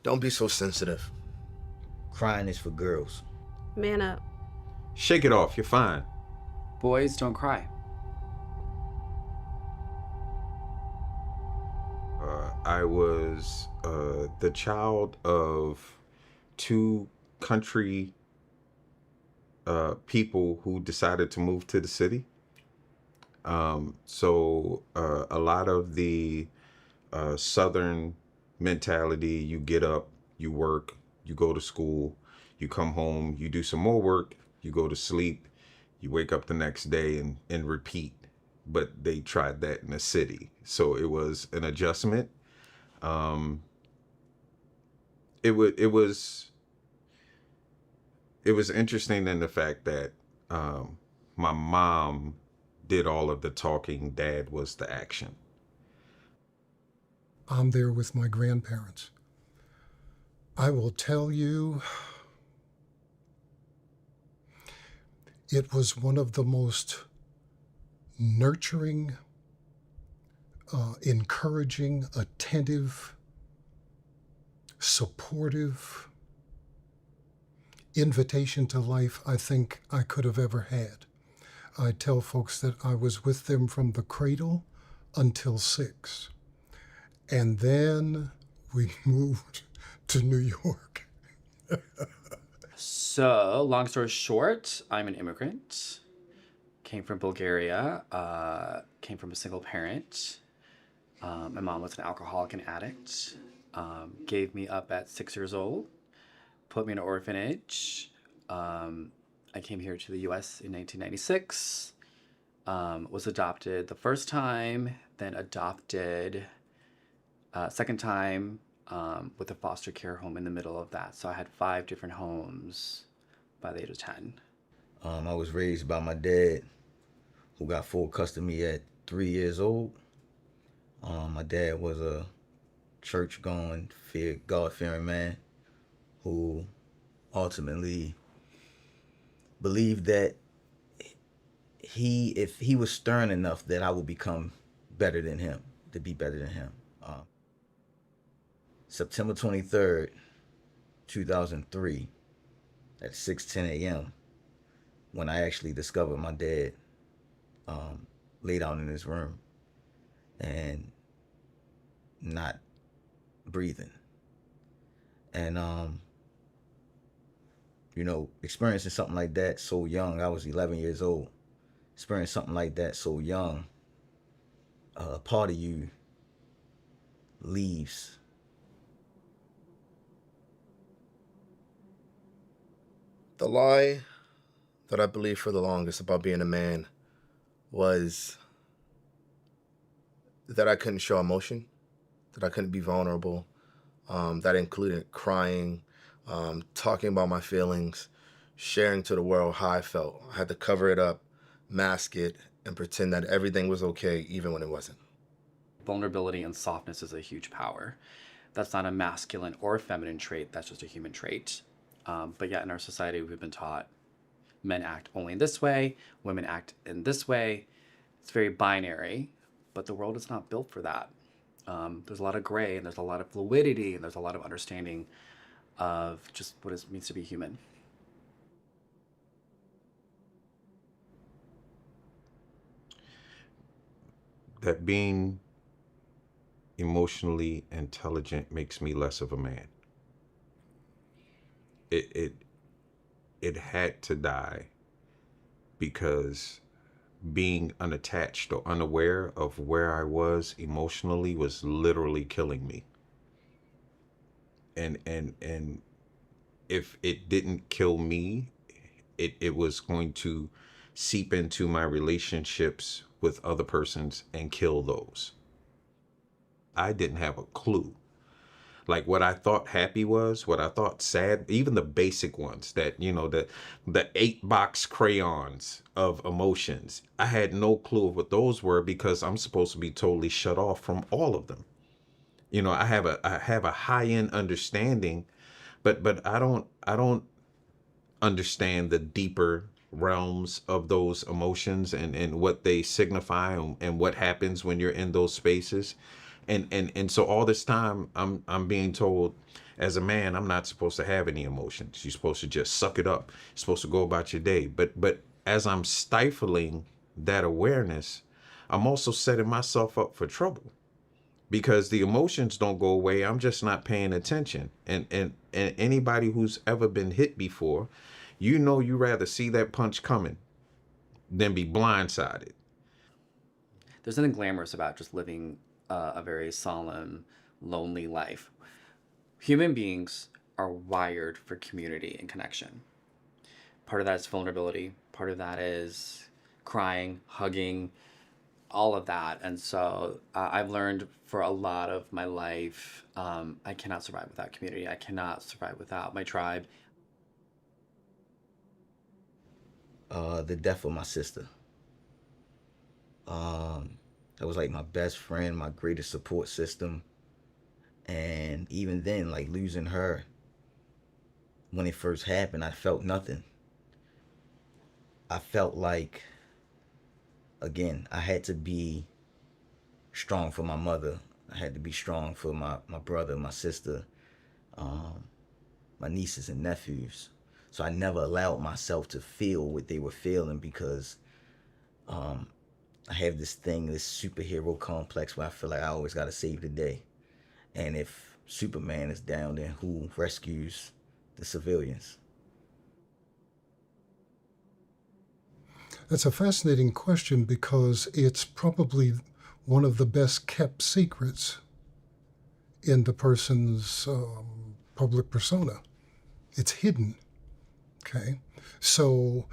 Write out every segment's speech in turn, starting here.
Don't be so sensitive. Crying is for girls. Man up. Shake it off, you're fine. Boys don't cry. I was the child of two country people who decided to move to the city. So a lot of the Southern mentality, you get up, you work, you go to school, you come home, you do some more work, you go to sleep, you wake up the next day and repeat. But they tried that in a city. So it was an adjustment. It was interesting in the fact that my mom did all of the talking, dad was the action. I'm there with my grandparents. I will tell you, it was one of the most nurturing, encouraging, attentive, supportive invitation to life I think I could have ever had. I tell folks that I was with them from the cradle until 6. And then we moved to New York. So, long story short, I'm an immigrant. Came from Bulgaria. Came from a single parent. My mom was an alcoholic and addict. Gave me up at 6 years old. Put me in an orphanage. I came here to the U.S. in 1996. Was adopted the first time, then adopted second time with a foster care home in the middle of that. So I had 5 different homes by the age of 10. I was raised by my dad, who got full custody at 3 years old. My dad was a church-going, God-fearing man who ultimately believed that if he was stern enough, that I would become better than him, to be better than him. September 23rd, 2003, at 6:10 a.m., when I actually discovered my dad laid out in his room and not breathing. And, experiencing something like that so young, I was 11 years old, experiencing something like that so young, a part of you leaves. The lie that I believed for the longest about being a man was that I couldn't show emotion, that I couldn't be vulnerable. That included crying, talking about my feelings, sharing to the world how I felt. I had to cover it up, mask it, and pretend that everything was okay, even when it wasn't. Vulnerability and softness is a huge power. That's not a masculine or feminine trait, that's just a human trait. But yet in our society, we've been taught men act only in this way, women act in this way. It's very binary, but the world is not built for that. There's a lot of gray, and there's a lot of fluidity, and there's a lot of understanding of just what it means to be human. That being emotionally intelligent makes me less of a man. It had to die, because being unattached or unaware of where I was emotionally was literally killing me. And if it didn't kill me, it was going to seep into my relationships with other persons and kill those. I didn't have a clue. Like what I thought happy was, what I thought sad, even the basic ones that, the 8-box crayons of emotions. I had no clue of what those were, because I'm supposed to be totally shut off from all of them. I have a high-end understanding, but I don't understand the deeper realms of those emotions and what they signify and what happens when you're in those spaces. And so all this time I'm being told as a man I'm not supposed to have any emotions. You're supposed to just suck it up. You're supposed to go about your day. But as I'm stifling that awareness, I'm also setting myself up for trouble, because the emotions don't go away. I'm just not paying attention. And anybody who's ever been hit before, you know, you rather see that punch coming than be blindsided. There's nothing glamorous about just living a very solemn, lonely life. Human beings are wired for community and connection. Part of that is vulnerability. Part of that is crying, hugging, all of that. And so I've learned for a lot of my life, I cannot survive without community. I cannot survive without my tribe. The death of my sister. That was like my best friend, my greatest support system. And even then, like losing her, when it first happened, I felt nothing. I felt like, again, I had to be strong for my mother. I had to be strong for my brother, my sister, my nieces and nephews. So I never allowed myself to feel what they were feeling, because I have this thing, this superhero complex, where I feel like I always got to save the day. And if Superman is down, then who rescues the civilians? That's a fascinating question, because it's probably one of the best kept secrets in the person's public persona. It's hidden, okay? So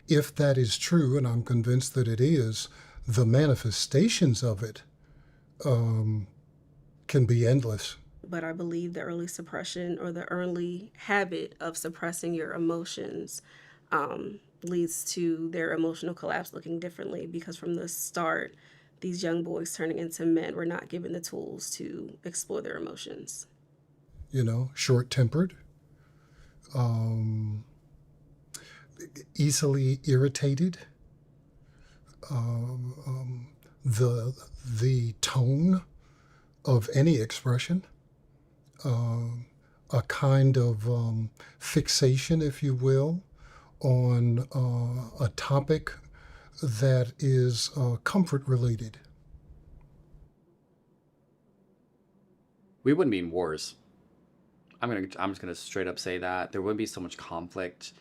if that is true, and I'm convinced that it is, the manifestations of it can be endless. But I believe the early suppression, or the early habit of suppressing your emotions, leads to their emotional collapse looking differently, because from the start, these young boys turning into men were not given the tools to explore their emotions. You know, short-tempered, easily irritated, the tone of any expression, a kind of fixation, if you will, on a topic that is comfort related. We wouldn't be in wars. I'm just gonna straight up say that there wouldn't be so much conflict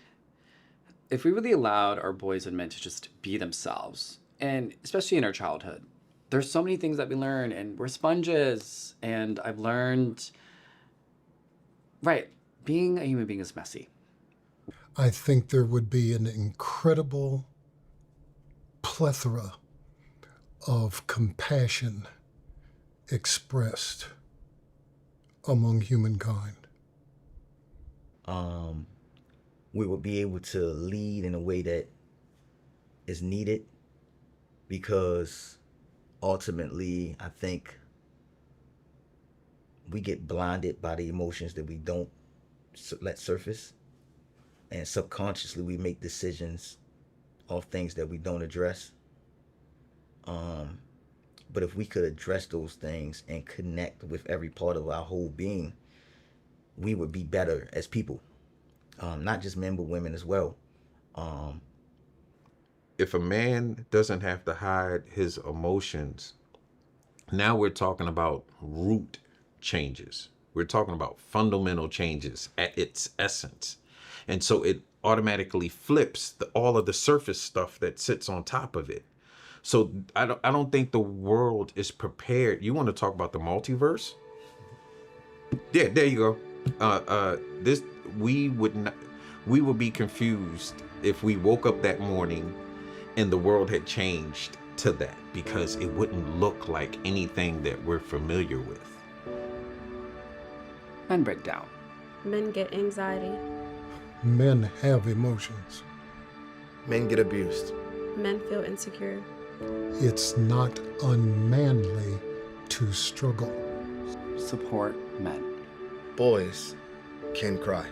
if we really allowed our boys and men to just be themselves, and especially in our childhood. There's so many things that we learn, and we're sponges. And I've learned, right, being a human being is messy. I think there would be an incredible plethora of compassion expressed among humankind. We would be able to lead in a way that is needed, because ultimately I think we get blinded by the emotions that we don't let surface, and subconsciously we make decisions of things that we don't address. But if we could address those things and connect with every part of our whole being, we would be better as people. Not just men, but women as well. If a man doesn't have to hide his emotions, now we're talking about root changes. We're talking about fundamental changes at its essence. And so it automatically flips all of the surface stuff that sits on top of it. So I don't think the world is prepared. You want to talk about the multiverse? Yeah, there you go. We would be confused if we woke up that morning and the world had changed to that, because it wouldn't look like anything that we're familiar with. Men break down. Men get anxiety. Men have emotions. Men get abused. Men feel insecure. It's not unmanly to struggle. Support men. Boys can cry.